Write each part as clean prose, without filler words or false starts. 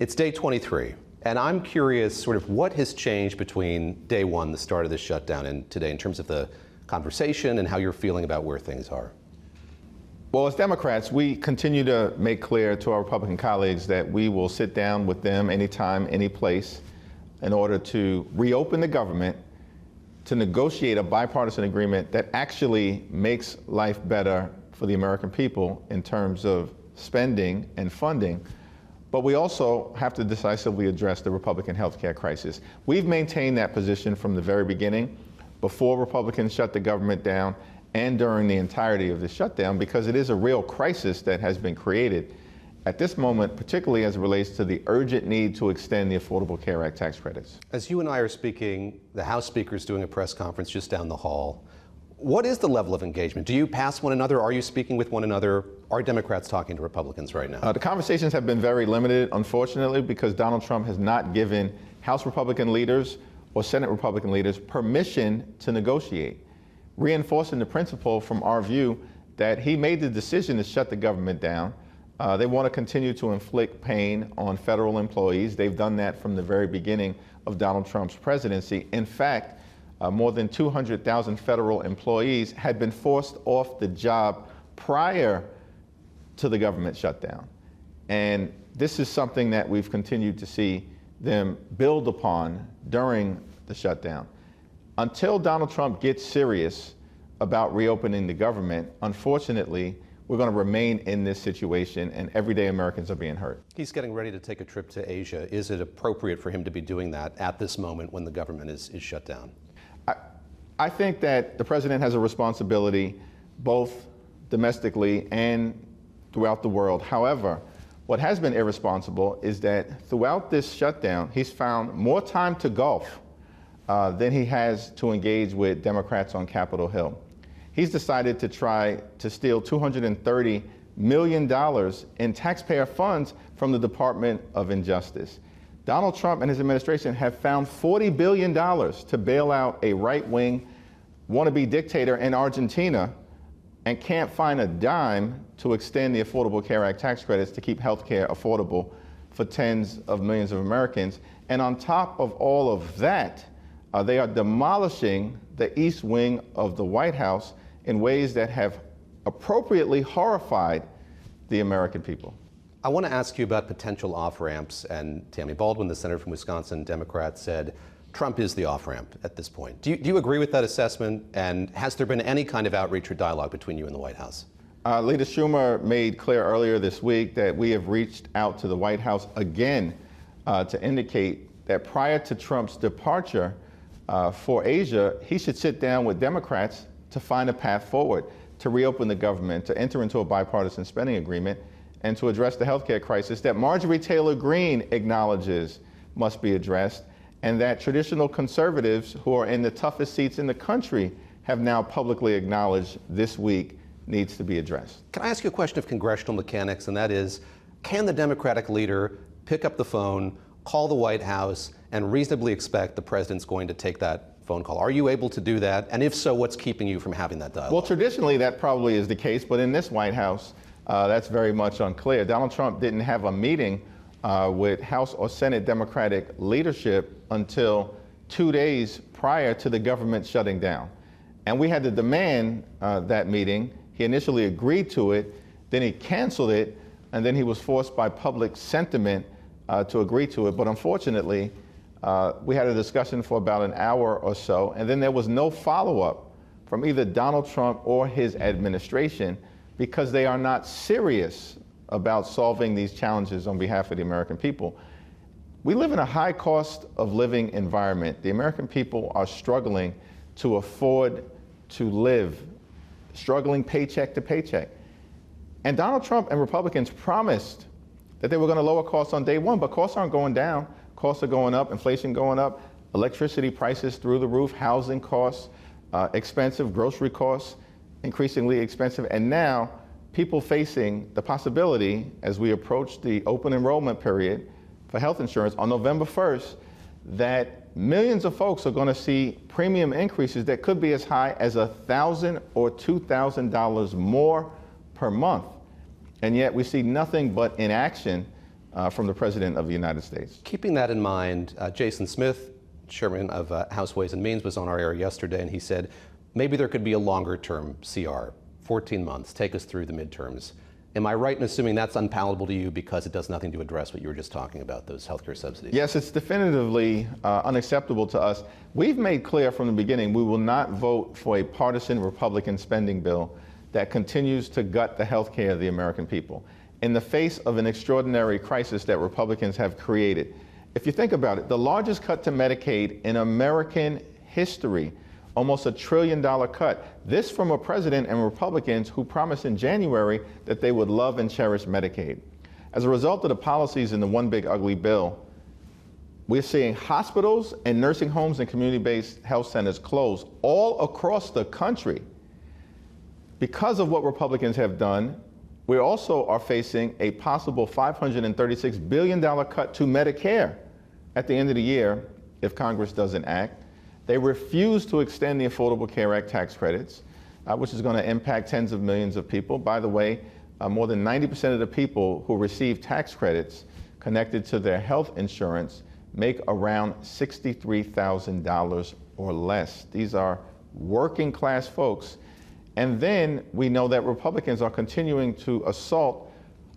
It's day 23, and I'm curious sort of what has changed between day one, the start of the shutdown, and today in terms of the conversation and how you're feeling about where things are. Well, as Democrats, we continue to make clear to our Republican colleagues that we will sit down with them anytime, any place, in order to reopen the government, to negotiate a bipartisan agreement that actually makes life better for the American people in terms of spending and funding. But we also have to decisively address the Republican health care crisis. We've maintained that position from the very beginning, before Republicans shut the government down and during the entirety of the shutdown, because it is a real crisis that has been created at this moment, particularly as it relates to the urgent need to extend the Affordable Care Act tax credits. As you and I are speaking, the House Speaker is doing a press conference just down the hall. What is the level of engagement? Do you pass one another? Are you speaking with one another? Are Democrats talking to Republicans right now? The conversations have been very limited, unfortunately, because Donald Trump has not given House Republican leaders or Senate Republican leaders permission to negotiate, reinforcing the principle from our view that he made the decision to shut the government down. They want to continue to inflict pain on federal employees. They've done that from the very beginning of Donald Trump's presidency. In fact, more than 200,000 federal employees had been forced off the job prior to the government shutdown. And this is something that we've continued to see them build upon during the shutdown. Until Donald Trump gets serious about reopening the government, unfortunately, we're going to remain in this situation, and everyday Americans are being hurt. He's getting ready to take a trip to Asia. Is it appropriate for him to be doing that at this moment when the government is shut down? I think that the president has a responsibility both domestically and throughout the world. However, what has been irresponsible is that throughout this shutdown, he's found more time to golf than he has to engage with Democrats on Capitol Hill. He's decided to try to steal $230 million in taxpayer funds from the Department of Injustice. Donald Trump and his administration have found $40 billion to bail out a right-wing wannabe dictator in Argentina and can't find a dime to extend the Affordable Care Act tax credits to keep health care affordable for tens of millions of Americans. And on top of all of that, they are demolishing the East Wing of the White House in ways that have appropriately horrified the American people. I want to ask you about potential off-ramps, and Tammy Baldwin, the senator from Wisconsin, Democrat, said Trump is the off-ramp at this point. Do you agree with that assessment, and has there been any kind of outreach or dialogue between you and the White House? Leader Schumer made clear earlier this week that we have reached out to the White House again to indicate that prior to Trump's departure for Asia, he should sit down with Democrats to find a path forward, to reopen the government, to enter into a bipartisan spending agreement, and to address the health care crisis that Marjorie Taylor Greene acknowledges must be addressed, and that traditional conservatives who are in the toughest seats in the country have now publicly acknowledged this week needs to be addressed. Can I ask you a question of congressional mechanics, and that is, can the Democratic leader pick up the phone, call the White House, and reasonably expect the president's going to take that phone call? Are you able to do that? And if so, what's keeping you from having that dialogue? Well, traditionally, that probably is the case, but in this White House, that's very much unclear. Donald Trump didn't have a meeting with House or Senate Democratic leadership until 2 days prior to the government shutting down. And we had to demand that meeting. He initially agreed to it, then he canceled it, and then he was forced by public sentiment to agree to it. But unfortunately, we had a discussion for about an hour or so, and then there was no follow-up from either Donald Trump or his administration, because they are not serious about solving these challenges on behalf of the American people. We live in a high cost of living environment. The American people are struggling to afford to live, struggling paycheck to paycheck. And Donald Trump and Republicans promised that they were going to lower costs on day one, but costs aren't going down. Costs are going up, inflation going up, electricity prices through the roof, housing costs, expensive grocery costs, increasingly expensive, and now people facing the possibility, as we approach the open enrollment period for health insurance on November 1st, that millions of folks are going to see premium increases that could be as high as $1,000 or $2,000 more per month. And yet we see nothing but inaction from the President of the United States. Keeping that in mind, Jason Smith, chairman of House Ways and Means, was on our air yesterday, and he said maybe there could be a longer-term CR, 14 months, take us through the midterms. Am I right in assuming that's unpalatable to you because it does nothing to address what you were just talking about, those healthcare subsidies? Yes, it's definitively unacceptable to us. We've made clear from the beginning we will not vote for a partisan Republican spending bill that continues to gut the healthcare of the American people in the face of an extraordinary crisis that Republicans have created. If you think about it, the largest cut to Medicaid in American history, almost $1 trillion cut. This from a president and Republicans who promised in January that they would love and cherish Medicaid. As a result of the policies in the One Big Ugly Bill, we're seeing hospitals and nursing homes and community-based health centers close all across the country. Because of what Republicans have done, we also are facing a possible $536 billion cut to Medicare at the end of the year if Congress doesn't act. They refuse to extend the Affordable Care Act tax credits, which is going to impact tens of millions of people. By the way, more than 90% of the people who receive tax credits connected to their health insurance make around $63,000 or less. These are working class folks. And then we know that Republicans are continuing to assault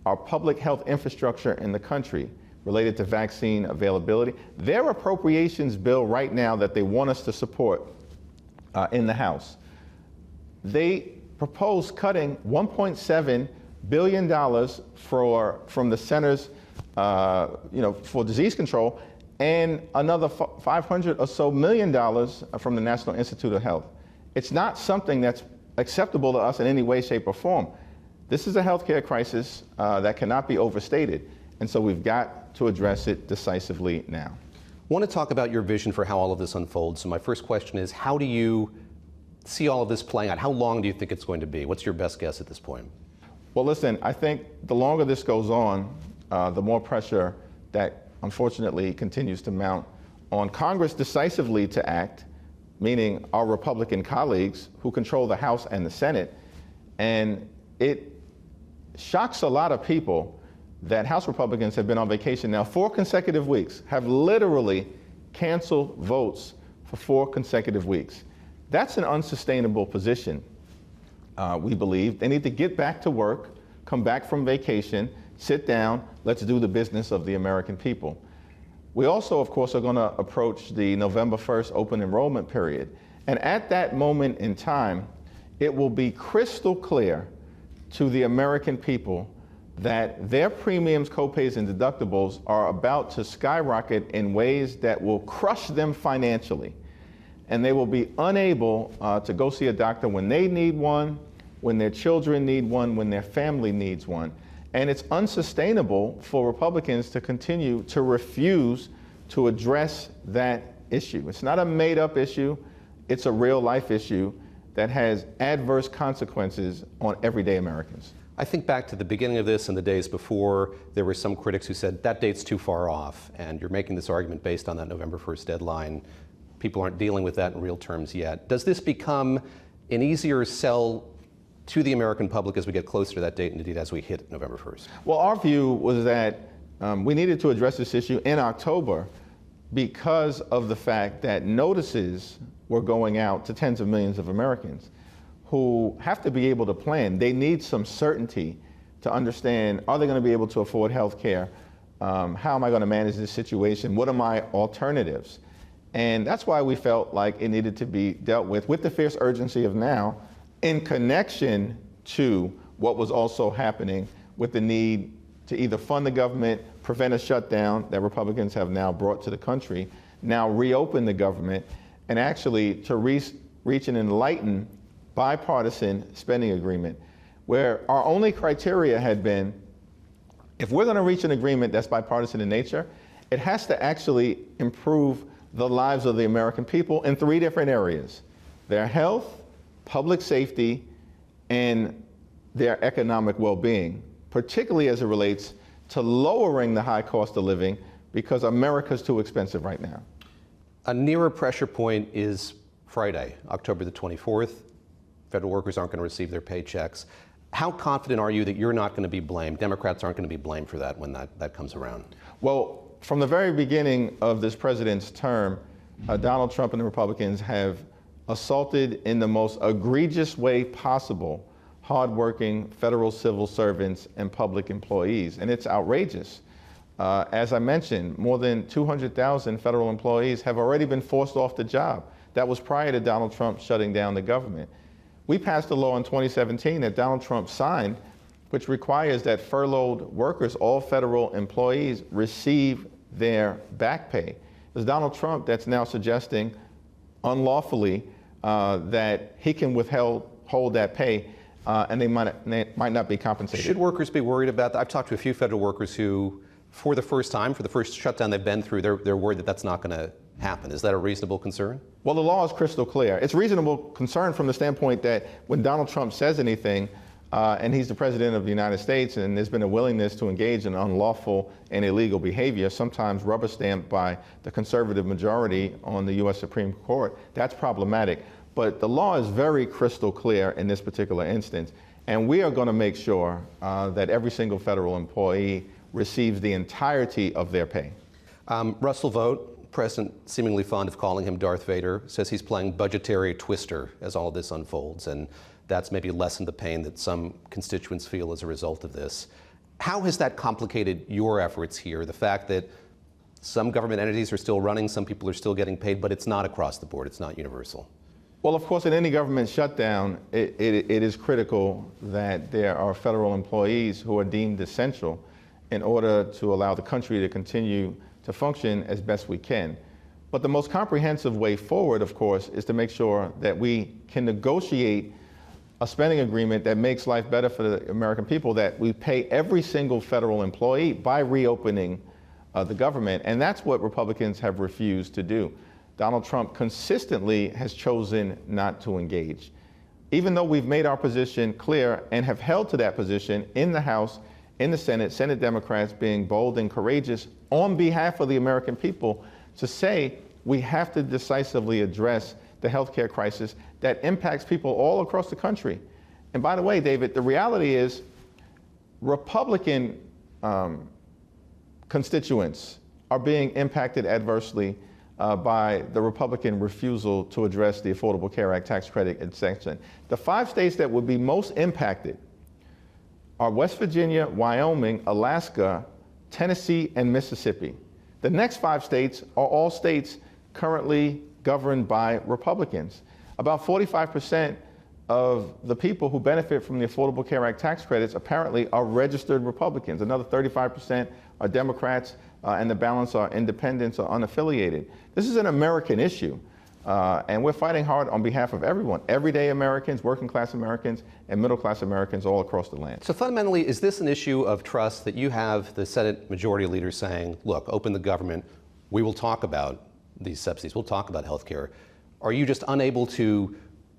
our public health infrastructure in the country related to vaccine availability. Their appropriations bill right now that they want us to support in the House, they propose cutting $1.7 billion from the Centers for Disease Control and another $500 or so million from the National Institute of Health. It's not something that's acceptable to us in any way, shape, or form. This is a healthcare crisis that cannot be overstated, and so we've got to address it decisively now. I want to talk about your vision for how all of this unfolds. So my first question is, how do you see all of this playing out? How long do you think it's going to be? What's your best guess at this point? Well, listen, I think the longer this goes on, the more pressure that unfortunately continues to mount on Congress decisively to act, meaning our Republican colleagues who control the House and the Senate. And it shocks a lot of people that House Republicans have been on vacation now 4 consecutive weeks, have literally canceled votes for 4 consecutive weeks. That's an unsustainable position, we believe. They need to get back to work, come back from vacation, sit down, let's do the business of the American people. We also, of course, are going to approach the November 1st open enrollment period. And at that moment in time, it will be crystal clear to the American people that their premiums, copays, and deductibles are about to skyrocket in ways that will crush them financially. And they will be unable to go see a doctor when they need one, when their children need one, when their family needs one. And it's unsustainable for Republicans to continue to refuse to address that issue. It's not a made-up issue. It's a real-life issue that has adverse consequences on everyday Americans. I think back to the beginning of this and the days before, there were some critics who said that date's too far off, and you're making this argument based on that November 1st deadline. People aren't dealing with that in real terms yet. Does this become an easier sell to the American public as we get closer to that date, and indeed as we hit November 1st? Well, our view was that we needed to address this issue in October because of the fact that notices were going out to tens of millions of Americans who have to be able to plan. They need some certainty to understand, are they going to be able to afford health care? How am I going to manage this situation? What are my alternatives? And that's why we felt like it needed to be dealt with the fierce urgency of now, in connection to what was also happening with the need to either fund the government, prevent a shutdown that Republicans have now brought to the country, now reopen the government, and actually to reach an enlightened bipartisan spending agreement, where our only criteria had been, if we're going to reach an agreement that's bipartisan in nature, it has to actually improve the lives of the American people in 3 different areas: their health, public safety, and their economic well-being, particularly as it relates to lowering the high cost of living, because America's too expensive right now. A nearer pressure point is Friday, October the 24th. Federal workers aren't going to receive their paychecks. How confident are you that you're not going to be blamed, Democrats aren't going to be blamed for that when that comes around? Well, from the very beginning of this president's term, Donald Trump and the Republicans have assaulted in the most egregious way possible hardworking federal civil servants and public employees, and it's outrageous. As I mentioned, more than 200,000 federal employees have already been forced off the job. That was prior to Donald Trump shutting down the government. We passed a law in 2017 that Donald Trump signed, which requires that furloughed workers, all federal employees, receive their back pay. It's Donald Trump that's now suggesting unlawfully that he can hold that pay and they might not be compensated. Should workers be worried about that? I've talked to a few federal workers who, for the first shutdown they've been through, they're worried that that's not going to happen. Is that a reasonable concern? Well, the law is crystal clear. It's reasonable concern from the standpoint that when Donald Trump says anything, and he's the president of the United States, and there's been a willingness to engage in unlawful and illegal behavior, sometimes rubber stamped by the conservative majority on the U.S. Supreme Court, that's problematic. But the law is very crystal clear in this particular instance, and we are going to make sure that every single federal employee receives the entirety of their pay. Russell Vought, President seemingly fond of calling him Darth Vader, says he's playing budgetary twister as all of this unfolds, and that's maybe lessened the pain that some constituents feel as a result of this. How has that complicated your efforts here? The fact that some government entities are still running, some people are still getting paid, but it's not across the board, it's not universal. Well, of course, in any government shutdown, it is critical that there are federal employees who are deemed essential in order to allow the country to continue to function as best we can. But the most comprehensive way forward, of course, is to make sure that we can negotiate a spending agreement that makes life better for the American people, that we pay every single federal employee by reopening the government. And that's what Republicans have refused to do. Donald Trump consistently has chosen not to engage. Even though we've made our position clear and have held to that position in the House, in the Senate Democrats being bold and courageous on behalf of the American people to say we have to decisively address the healthcare crisis that impacts people all across the country. And by the way, David, the reality is Republican constituents are being impacted adversely by the Republican refusal to address the Affordable Care Act tax credit extension. The 5 states that would be most impacted are West Virginia, Wyoming, Alaska, Tennessee, and Mississippi. The next 5 states are all states currently governed by Republicans. About 45% of the people who benefit from the Affordable Care Act tax credits apparently are registered Republicans. Another 35% are Democrats, and the balance are independents or unaffiliated. This is an American issue, and we're fighting hard on behalf of everyone, everyday Americans, working class Americans, and middle class Americans all across the land. So fundamentally, is this an issue of trust that you have the Senate Majority Leader saying, look, open the government, we will talk about these subsidies, we'll talk about health care. Are you just unable to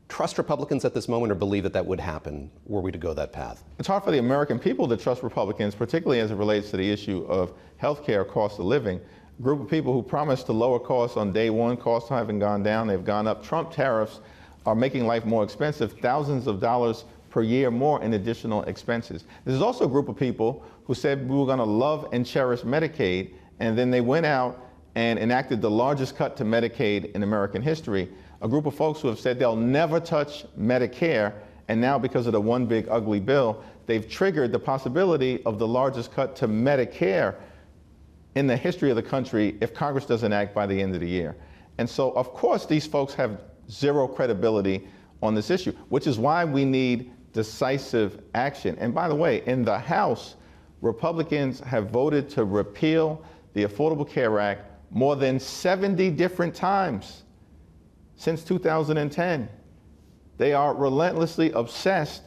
trust Republicans at this moment or believe that that would happen were we to go that path? It's hard for the American people to trust Republicans, particularly as it relates to the issue of health care, cost of living. A group of people who promised to lower costs on day one, costs haven't gone down, they've gone up. Trump tariffs are making life more expensive, thousands of dollars per year more in additional expenses. There's also a group of people who said we were going to love and cherish Medicaid, and then they went out and enacted the largest cut to Medicaid in American history. A group of folks who have said they'll never touch Medicare, and now because of the one big ugly bill, they've triggered the possibility of the largest cut to Medicare in the history of the country if Congress doesn't act by the end of the year. And so, of course, these folks have zero credibility on this issue, which is why we need decisive action. And by the way, in the House, Republicans have voted to repeal the Affordable Care Act more than 70 different times since 2010. They are relentlessly obsessed,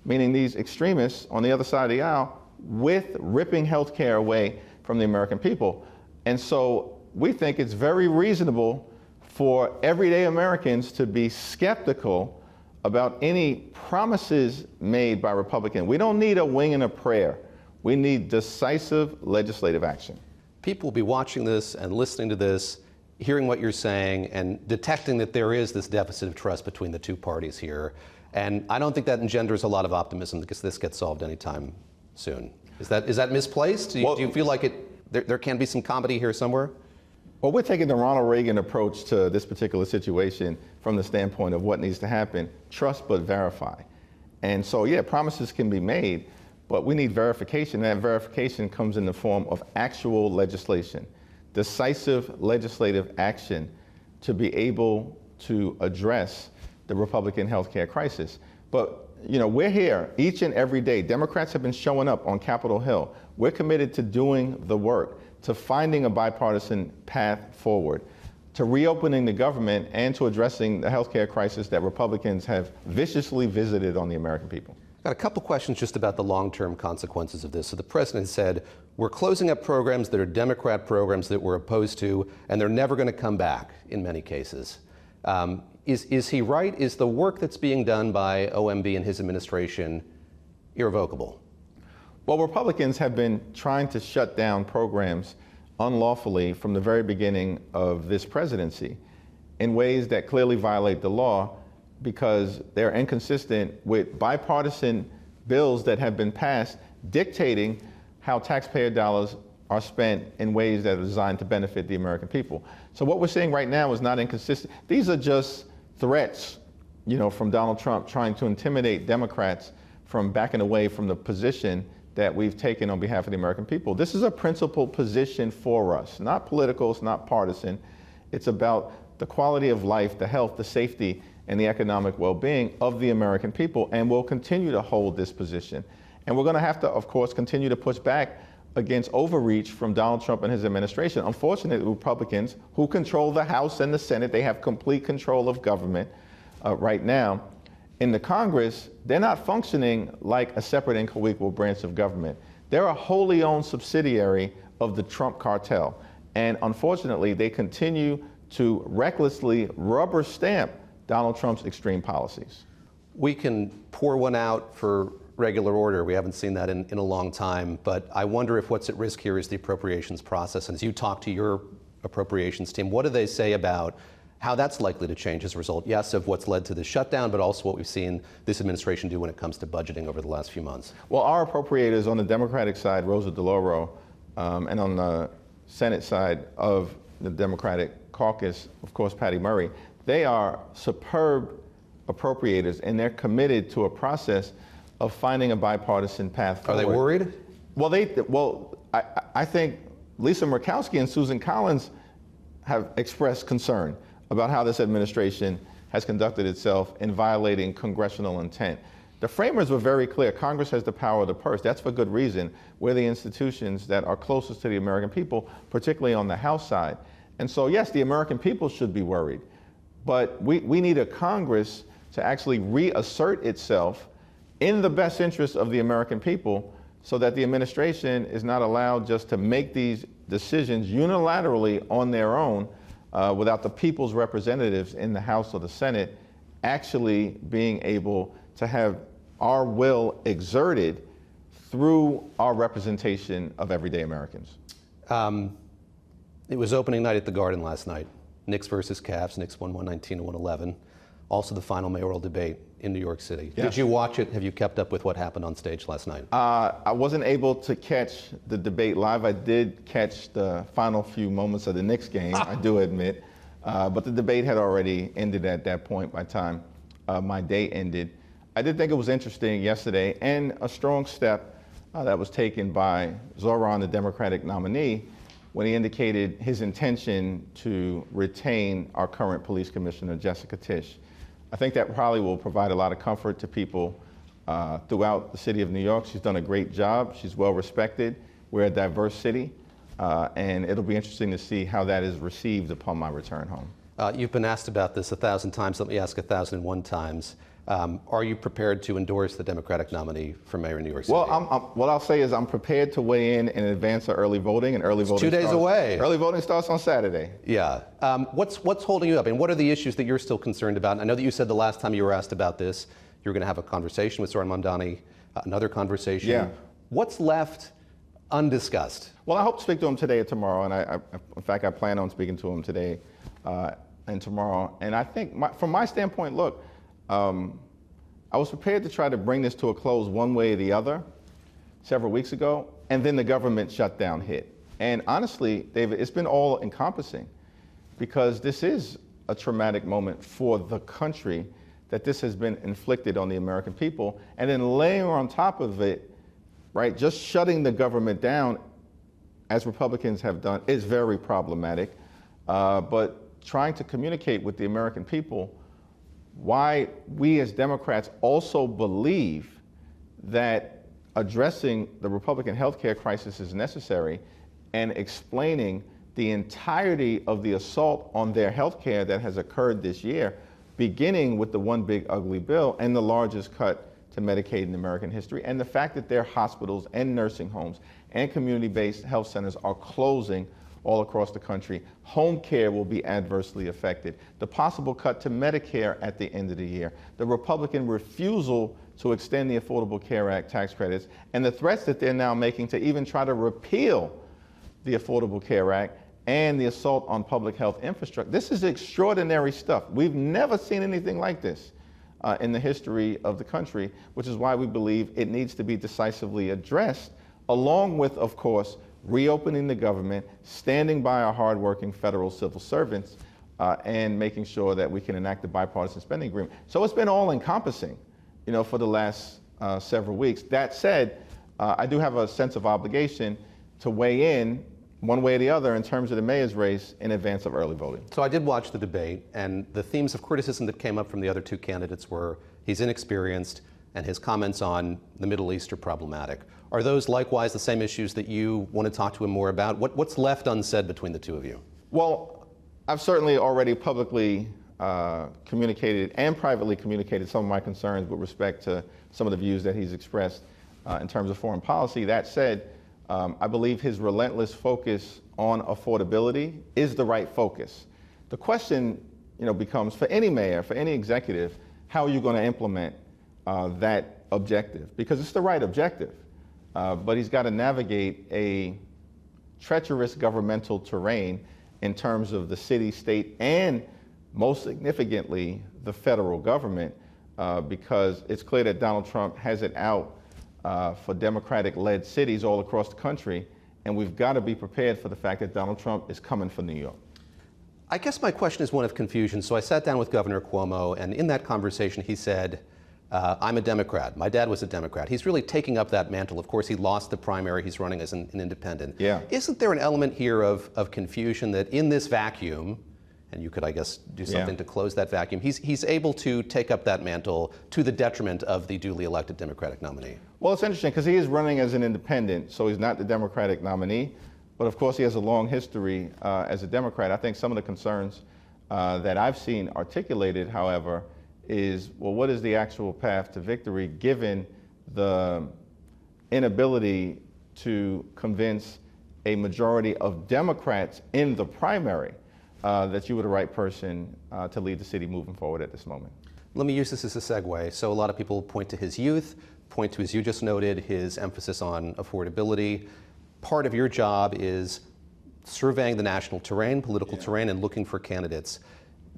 meaning these extremists on the other side of the aisle, with ripping health care away from the American people. And so we think it's very reasonable for everyday Americans to be skeptical about any promises made by Republicans. We don't need a wing and a prayer. We need decisive legislative action. People will be watching this and listening to this, hearing what you're saying and detecting that there is this deficit of trust between the two parties here. And I don't think that engenders a lot of optimism because this gets solved anytime soon. Is that misplaced? Do you feel like there can be some comedy here somewhere? Well, we're taking the Ronald Reagan approach to this particular situation from the standpoint of what needs to happen: trust but verify. And so, yeah, promises can be made, but we need verification. That verification comes in the form of actual legislation, decisive legislative action to be able to address the Republican healthcare crisis. But, we're here each and every day. Democrats have been showing up on Capitol Hill. We're committed to doing the work, to finding a bipartisan path forward, to reopening the government, and to addressing the healthcare crisis that Republicans have viciously visited on the American people. Got a couple questions just about the long-term consequences of this. So the president said, we're closing up programs that are Democrat programs that we're opposed to, and they're never going to come back in many cases. Is he right? Is the work that's being done by OMB and his administration irrevocable? Well, Republicans have been trying to shut down programs unlawfully from the very beginning of this presidency in ways that clearly violate the law because they're inconsistent with bipartisan bills that have been passed dictating how taxpayer dollars are spent in ways that are designed to benefit the American people. So what we're seeing right now is not inconsistent. These are just threats, from Donald Trump trying to intimidate Democrats from backing away from the position that we've taken on behalf of the American people. This is a principled position for us, not political, it's not partisan. It's about the quality of life, the health, the safety, and the economic well-being of the American people, and we'll continue to hold this position. And we're going to have to, of course, continue to push back against overreach from Donald Trump and his administration. Unfortunately, Republicans who control the House and the Senate, they have complete control of government right now. In the Congress, they're not functioning like a separate and co-equal branch of government. They're a wholly owned subsidiary of the Trump cartel. And unfortunately, they continue to recklessly rubber stamp Donald Trump's extreme policies. We can pour one out for regular order. We haven't seen that in a long time. But I wonder if what's at risk here is the appropriations process. And as you talk to your appropriations team, what do they say about how that's likely to change as a result, yes, of what's led to the shutdown, but also what we've seen this administration do when it comes to budgeting over the last few months? Well, our appropriators on the Democratic side, Rosa DeLauro, and on the Senate side of the Democratic caucus, of course, Patty Murray, they are superb appropriators, and they're committed to a process of finding a bipartisan path forward. Are they worried? Well, I think Lisa Murkowski and Susan Collins have expressed concern about how this administration has conducted itself in violating congressional intent. The framers were very clear. Congress has the power of the purse. That's for good reason. We're the institutions that are closest to the American people, particularly on the House side. And so, yes, the American people should be worried. But we need a Congress to actually reassert itself in the best interest of the American people so that the administration is not allowed just to make these decisions unilaterally on their own without the people's representatives in the House or the Senate actually being able to have our will exerted through our representation of everyday Americans. It was opening night at the Garden last night. Knicks versus Cavs. Knicks won 119 to 111. Also the final mayoral debate in New York City. Yes. Did you watch it? Have you kept up with what happened on stage last night? I wasn't able to catch the debate live. I did catch the final few moments of the Knicks game, I do admit. But the debate had already ended at that point by the time my day ended. I did think it was interesting yesterday, and a strong step that was taken by Zohran, the Democratic nominee, when he indicated his intention to retain our current police commissioner, Jessica Tisch. I think that probably will provide a lot of comfort to people throughout the city of New York. She's done a great job. She's well respected. We're a diverse city, and it'll be interesting to see how that is received upon my return home. You've been asked about this 1,000 times. Let me ask 1,001 times. Are you prepared to endorse the Democratic nominee for mayor in New York City? Well, what I'll say is I'm prepared to weigh in advance of early voting, and early voting 2 days away. Early voting starts on Saturday. Yeah. What's holding you up? And what are the issues that you're still concerned about? And I know that you said the last time you were asked about this, you were going to have a conversation with Zohran Mamdani, another conversation. Yeah. What's left undiscussed? Well, I hope to speak to him today or tomorrow, and in fact, I plan on speaking to him today and tomorrow. And I think, from my standpoint, look, I was prepared to try to bring this to a close one way or the other several weeks ago, and then the government shutdown hit. And honestly, David, it's been all encompassing because this is a traumatic moment for the country that this has been inflicted on the American people. And then laying on top of it, right, just shutting the government down, as Republicans have done, is very problematic. But trying to communicate with the American people why we as Democrats also believe that addressing the Republican healthcare crisis is necessary, and explaining the entirety of the assault on their healthcare that has occurred this year, beginning with the one big ugly bill and the largest cut to Medicaid in American history, and the fact that their hospitals and nursing homes and community-based health centers are closing all across the country. Home care will be adversely affected. The possible cut to Medicare at the end of the year. The Republican refusal to extend the Affordable Care Act tax credits, and the threats that they're now making to even try to repeal the Affordable Care Act and the assault on public health infrastructure. This is extraordinary stuff. We've never seen anything like this in the history of the country, which is why we believe it needs to be decisively addressed, along with, of course, reopening the government, standing by our hardworking federal civil servants, and making sure that we can enact the bipartisan spending agreement. So it's been all encompassing, you know, for the last several weeks. That said, I do have a sense of obligation to weigh in one way or the other in terms of the mayor's race in advance of early voting. So I did watch the debate, and the themes of criticism that came up from the other two candidates were he's inexperienced and his comments on the Middle East are problematic. Are those likewise the same issues that you want to talk to him more about? What's left unsaid between the two of you? Well, I've certainly already publicly communicated and privately communicated some of my concerns with respect to some of the views that he's expressed in terms of foreign policy. That said, I believe his relentless focus on affordability is the right focus. The question, you know, becomes for any mayor, for any executive, how are you going to implement that objective? Because it's the right objective, but he's got to navigate a treacherous governmental terrain in terms of the city, state, and most significantly, the federal government, because it's clear that Donald Trump has it out for Democratic-led cities all across the country, and we've got to be prepared for the fact that Donald Trump is coming for New York. I guess my question is one of confusion. So I sat down with Governor Cuomo, and in that conversation he said, I'm a Democrat. My dad was a Democrat. He's really taking up that mantle. Of course, he lost the primary. He's running as an independent. Yeah. Isn't there an element here of confusion that in this vacuum, and you could, I guess, do something to close that vacuum, he's able to take up that mantle to the detriment of the duly elected Democratic nominee? Well, it's interesting because he is running as an independent, so he's not the Democratic nominee. But of course, he has a long history as a Democrat. I think some of the concerns that I've seen articulated, however, is, well, what is the actual path to victory given the inability to convince a majority of Democrats in the primary that you were the right person to lead the city moving forward at this moment? Let me use this as a segue. So a lot of people point to his youth, point to, as you just noted, his emphasis on affordability. Part of your job is surveying the national terrain, political terrain, and looking for candidates.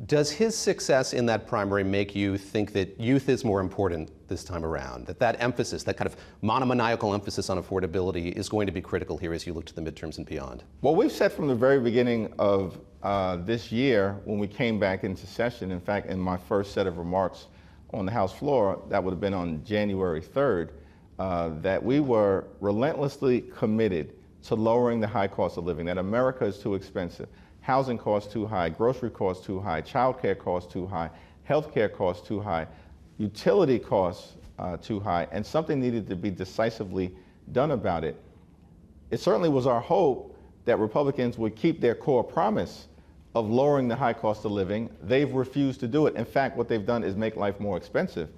Does his success in that primary make you think that youth is more important this time around? That emphasis, that kind of monomaniacal emphasis on affordability is going to be critical here as you look to the midterms and beyond? Well, we've said from the very beginning of this year, when we came back into session, in fact, in my first set of remarks on the House floor, that would have been on January 3rd, that we were relentlessly committed to lowering the high cost of living, that America is too expensive. Housing costs too high, grocery costs too high, childcare costs too high, healthcare costs too high, utility costs too high, and something needed to be decisively done about it. It certainly was our hope that Republicans would keep their core promise of lowering the high cost of living. They've refused to do it. In fact, what they've done is make life more expensive.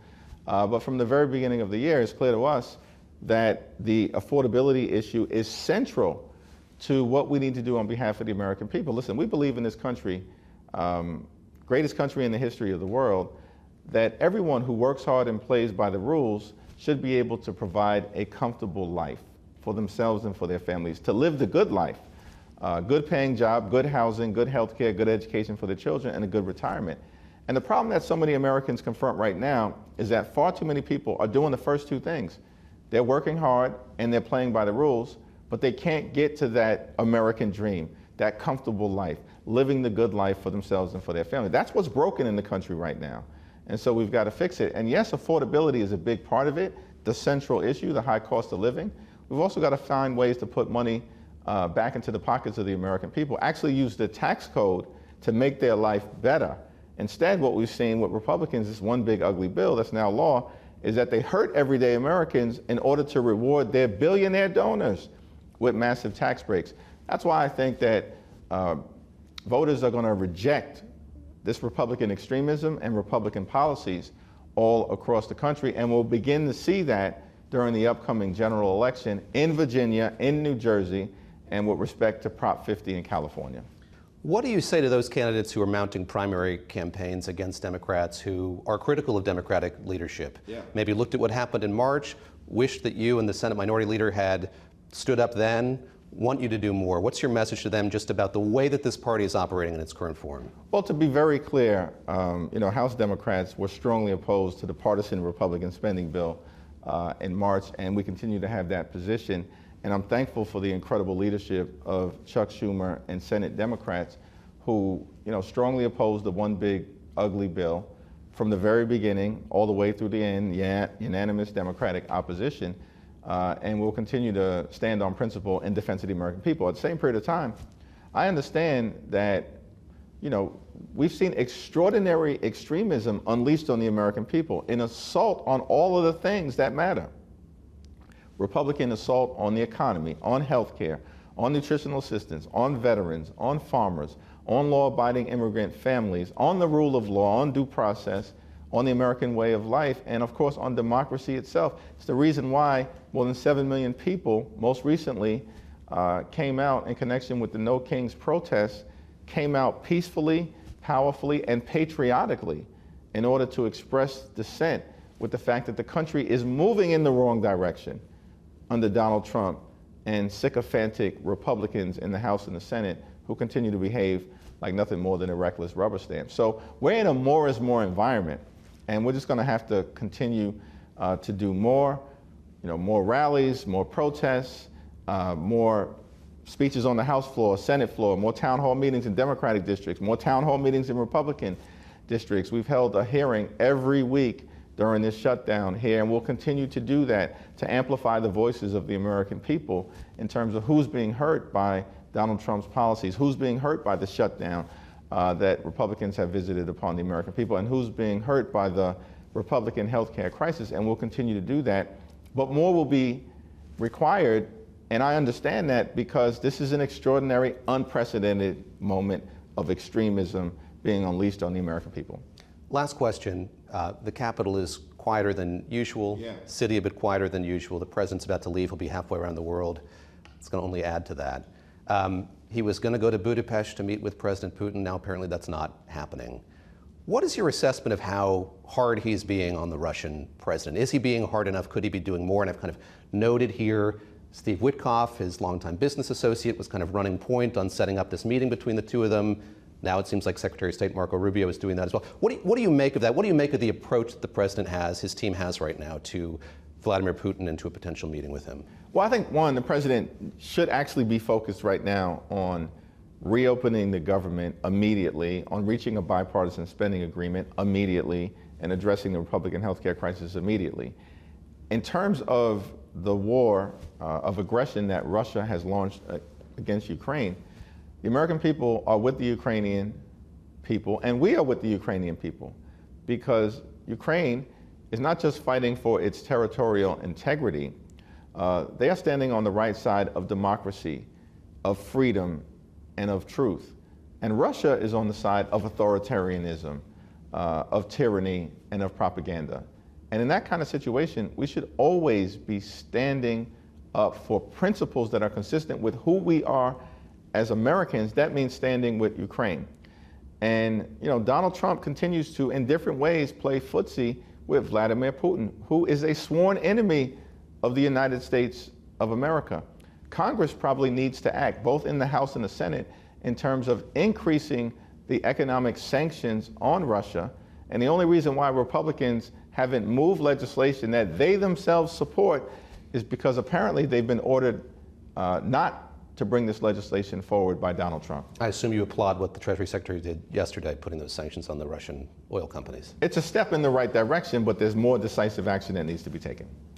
But from the very beginning of the year, it's clear to us that the affordability issue is central to what we need to do on behalf of the American people. Listen, we believe in this country, greatest country in the history of the world, that everyone who works hard and plays by the rules should be able to provide a comfortable life for themselves and for their families, to live the good life, good paying job, good housing, good health care, good education for their children, and a good retirement. And the problem that so many Americans confront right now is that far too many people are doing the first two things. They're working hard and they're playing by the rules, but they can't get to that American dream, that comfortable life, living the good life for themselves and for their family. That's what's broken in the country right now. And so we've got to fix it. And yes, affordability is a big part of it, the central issue, the high cost of living. We've also got to find ways to put money back into the pockets of the American people, actually use the tax code to make their life better. Instead, what we've seen with Republicans, this one big ugly bill that's now law, is that they hurt everyday Americans in order to reward their billionaire donors with massive tax breaks. That's why I think that voters are going to reject this Republican extremism and Republican policies all across the country, and we'll begin to see that during the upcoming general election in Virginia, in New Jersey, and with respect to Prop 50 in California. What do you say to those candidates who are mounting primary campaigns against Democrats who are critical of Democratic leadership? Maybe looked at what happened in March, wished that you and the Senate Minority Leader had stood up then, want you to do more. What's your message to them just about the way that this party is operating in its current form? Well, to be very clear, House Democrats were strongly opposed to the partisan Republican spending bill in March, and we continue to have that position. And I'm thankful for the incredible leadership of Chuck Schumer and Senate Democrats who, strongly opposed the one big ugly bill from the very beginning all the way through the end, unanimous Democratic opposition, and will continue to stand on principle in defense of the American people. At the same period of time, I understand that, we've seen extraordinary extremism unleashed on the American people, an assault on all of the things that matter. Republican assault on the economy, on health care, on nutritional assistance, on veterans, on farmers, on law-abiding immigrant families, on the rule of law, on due process, on the American way of life, and of course on democracy itself. It's the reason why more than 7 million people most recently came out in connection with the No Kings protests, came out peacefully, powerfully, and patriotically in order to express dissent with the fact that the country is moving in the wrong direction under Donald Trump and sycophantic Republicans in the House and the Senate who continue to behave like nothing more than a reckless rubber stamp. So we're in a more is more environment, and we're just going to have to continue to do more, more rallies, more protests, more speeches on the House floor, Senate floor, more town hall meetings in Democratic districts, more town hall meetings in Republican districts. We've held a hearing every week during this shutdown here, and we'll continue to do that to amplify the voices of the American people in terms of who's being hurt by Donald Trump's policies, who's being hurt by the shutdown that Republicans have visited upon the American people, and who's being hurt by the Republican health care crisis, and we'll continue to do that. But more will be required, and I understand that because this is an extraordinary, unprecedented moment of extremism being unleashed on the American people. Last question. The Capitol is quieter than usual, city a bit quieter than usual. The president's about to leave. He'll be halfway around the world. It's going to only add to that. He was going to go to Budapest to meet with President Putin. Now apparently that's not happening. What is your assessment of how hard he's being on the Russian president? Is he being hard enough? Could he be doing more? And I've kind of noted here, Steve Witkoff, his longtime business associate, was kind of running point on setting up this meeting between the two of them. Now it seems like Secretary of State Marco Rubio is doing that as well. What do you make of that? What do you make of the approach that the president has, his team has right now, to Vladimir Putin and to a potential meeting with him? Well, I think, one, the president should actually be focused right now on reopening the government immediately, on reaching a bipartisan spending agreement immediately, and addressing the Republican health care crisis immediately. In terms of the war of aggression that Russia has launched against Ukraine, the American people are with the Ukrainian people, and we are with the Ukrainian people, because Ukraine is not just fighting for its territorial integrity. They are standing on the right side of democracy, of freedom, and of truth. And Russia is on the side of authoritarianism, of tyranny, and of propaganda. And in that kind of situation, we should always be standing up for principles that are consistent with who we are as Americans. That means standing with Ukraine. And Donald Trump continues to, in different ways, play footsie with Vladimir Putin, who is a sworn enemy of the United States of America. Congress probably needs to act, both in the House and the Senate, in terms of increasing the economic sanctions on Russia. And the only reason why Republicans haven't moved legislation that they themselves support is because apparently they've been ordered not to bring this legislation forward by Donald Trump. I assume you applaud what the Treasury Secretary did yesterday, putting those sanctions on the Russian oil companies. It's a step in the right direction, but there's more decisive action that needs to be taken.